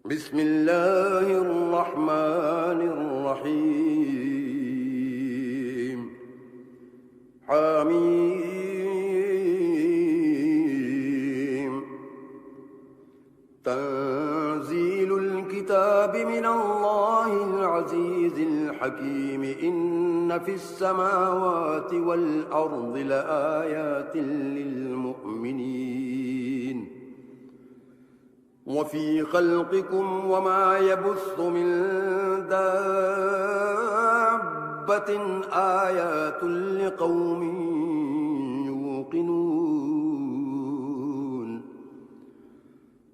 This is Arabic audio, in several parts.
بسم الله الرحمن الرحيم. حميم. تنزيل الكتاب من الله العزيز الحكيم. إن في السماوات والأرض لآيات للمؤمنين وفي خلقكم وما يبث من دابة آيات لقوم يوقنون.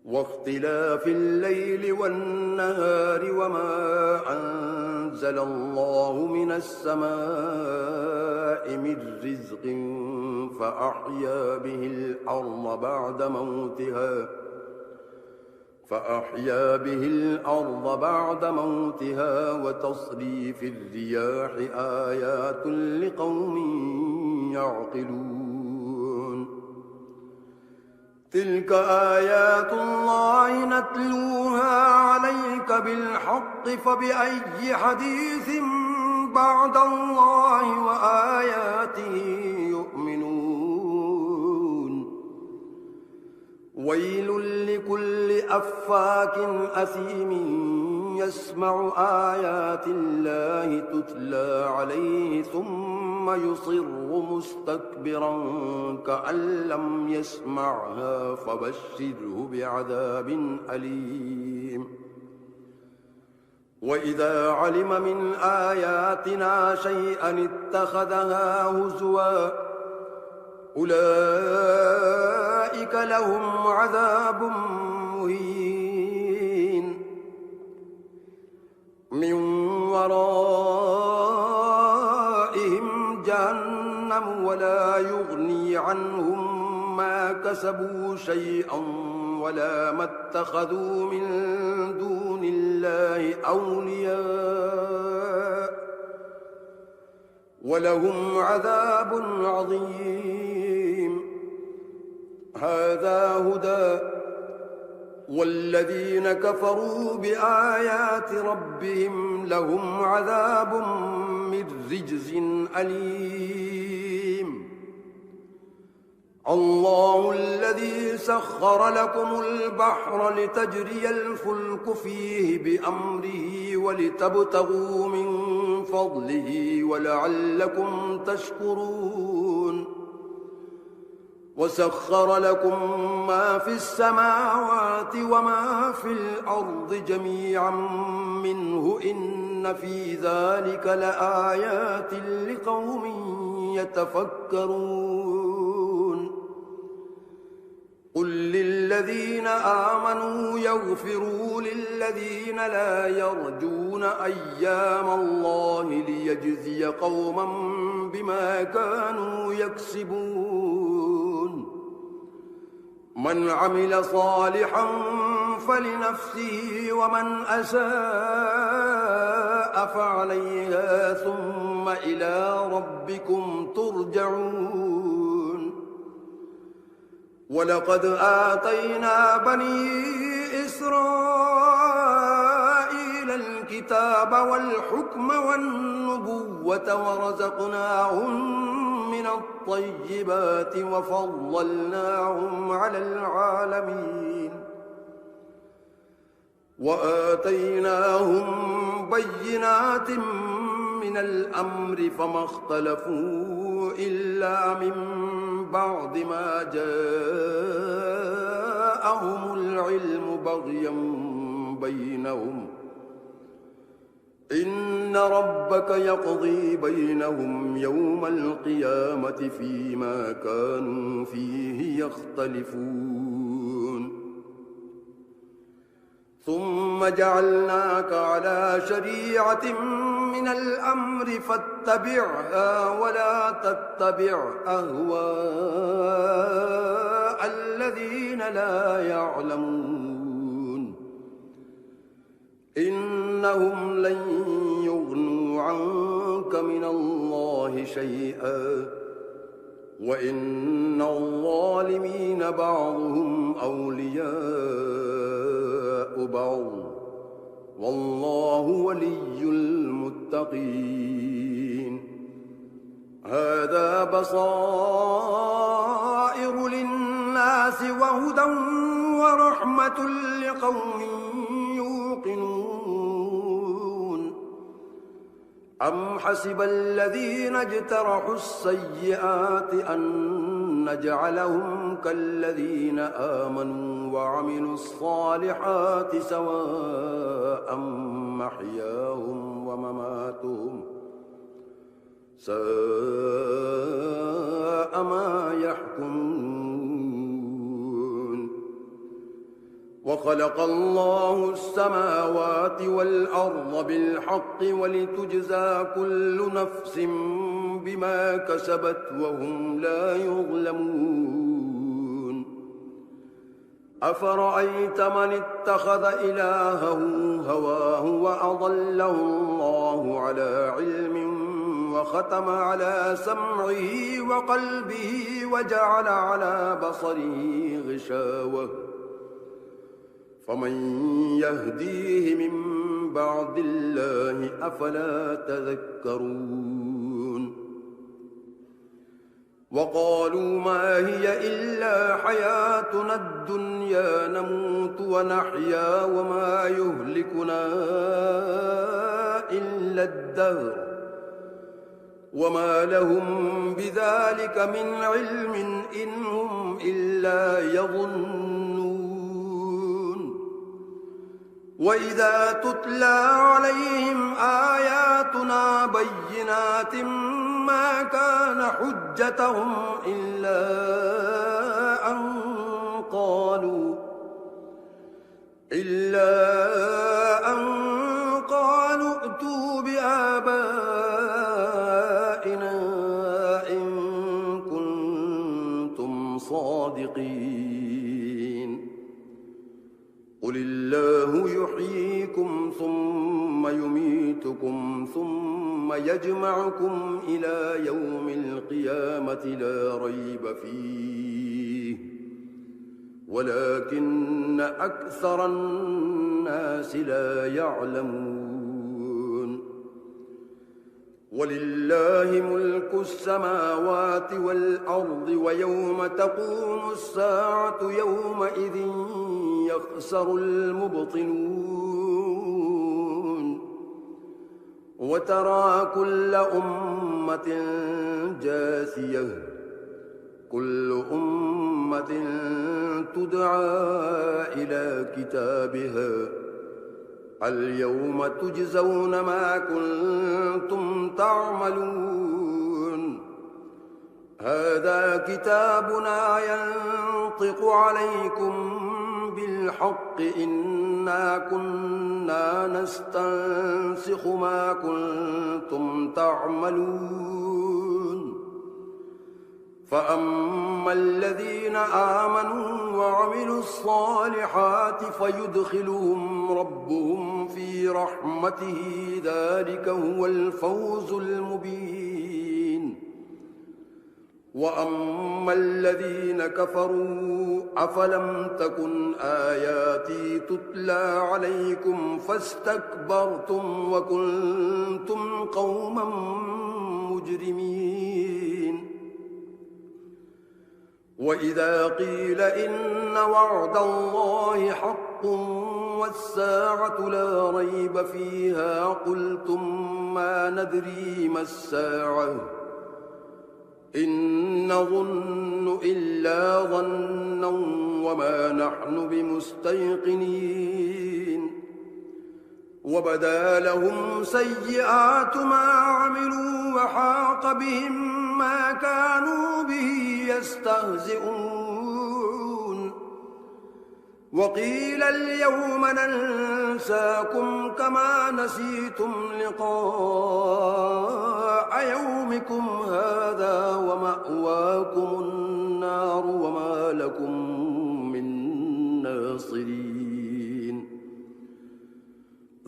واختلاف الليل والنهار وما أنزل الله من السماء من رزق فأحيا به الأرض بعد موتها وتصريف الرياح آيات لقوم يعقلون. تلك آيات الله نتلوها عليك بالحق فبأي حديث بعد الله وآياته يؤمنون. ويل لكل أفاك أثيم يسمع آيات الله تتلى عليه ثم يصر مستكبرا كأن لم يسمعها فبشره بعذاب أليم. وإذا علم من آياتنا شيئا اتخذها هزوا أولئك لهم عذاب مهين. من ورائهم جهنم ولا يغني عنهم ما كسبوا شيئا ولا ما اتخذوا من دون الله أولياء ولهم عذاب عظيم. هذا هدى والذين كفروا بآيات ربهم لهم عذاب من رجز أليم. الله الذي سخر لكم البحر لتجري الفلك فيه بأمره ولتبتغوا من فضله ولعلكم تشكرون. وسخر لكم ما في السماوات وما في الأرض جميعا منه إن في ذلك لآيات لقوم يتفكرون. قل للذين آمنوا يغفروا للذين لا يرجون أيام الله ليجزي قوما بما كانوا يكسبون. من عمل صالحا فلنفسه ومن أساء فعليها ثم إلى ربكم ترجعون. ولقد آتينا بني إسرائيل الكتاب والحكم والنبوة ورزقناهم من الطيبات وفضلناهم على العالمين. وآتيناهم بينات من الأمر فما اختلفوا إلا من بعد ما جاءهم العلم بغيا بينهم. إن ربك يقضي بينهم يوم القيامة فيما كانوا فيه يختلفون. ثم جعلناك على شريعة من الأمر فاتبعها ولا تتبع أهواء الذين لا يعلمون. إنهم لن يغنوا عنك من الله شيئا وإن الظالمين بعضهم أولياء بعض والله ولي المتقين هذا بصائر للناس وهدى ورحمة لقوم يوقنون أم حسب الذين اجترحوا السيئات أن نجعلهم كالذين آمنوا وعملوا الصالحات سواء محياهم ومماتهم ساء ما يحكمون وخلق الله السماوات والأرض بالحق ولتجزى كل نفس بما كسبت وهم لا يظلمون أفرأيت من اتخذ إلهه هواه وأضله الله على علم وختم على سمعه وقلبه وجعل على بصره غشاوة فمن يهديه من بعد الله أفلا تذكرون وقالوا ما هي إلا حياتنا الدنيا نموت ونحيا وما يهلكنا إلا الدهر وما لهم بذلك من علم إن هم إلا يظنون وإذا تتلى عليهم آياتنا بينات ما كان حجتهم إلا أن قالوا ائتوا بآبائنا إن كنتم صادقين قل الله يحييكم ثم يميتكم ثم يجمعكم إلى يوم القيامة لا ريب فيه ولكن أكثر الناس لا يعلمون ولله ملك السماوات والأرض ويوم تقوم الساعة يومئذ يخسر المبطلون وترى كل أمة جاثية كل أمة تدعى إلى كتابها اليوم تجزون ما كنتم تعملون هذا كتابنا ينطق عليكم بالحق إنا كنا نستنسخ ما كنتم تعملون فأما الذين آمنوا وعملوا الصالحات فيدخلهم ربهم في رحمته ذلك هو الفوز المبين وأما الذين كفروا أفلم تكن آياتي تتلى عليكم فاستكبرتم وكنتم قوما مجرمين وإذا قيل إن وعد الله حق والساعة لا ريب فيها قلتم ما ندري ما الساعة إن نظن إلا ظنا وما نحن بمستيقنين وبدا لهم سيئات ما عملوا وحاق بهم ما كانوا به يستهزئون وقيل اليوم ننساكم كما نسيتم لقاء يومكم هذا ومأواكم النار وما لكم من ناصرين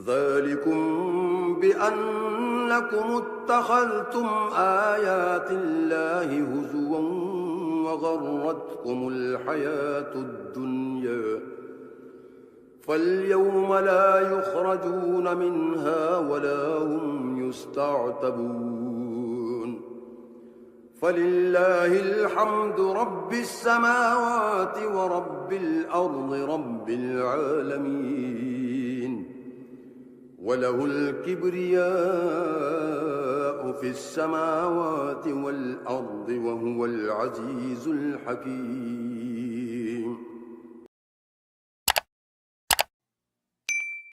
ذلكم بأنكم اتخذتم آيات الله هزوا وغرتكم الحياة الدنيا فاليوم لا يخرجون منها ولا هم يستعتبون فلله الحمد رب السماوات ورب الأرض رب العالمين وله الكبرياء في السماوات والأرض وهو العزيز الحكيم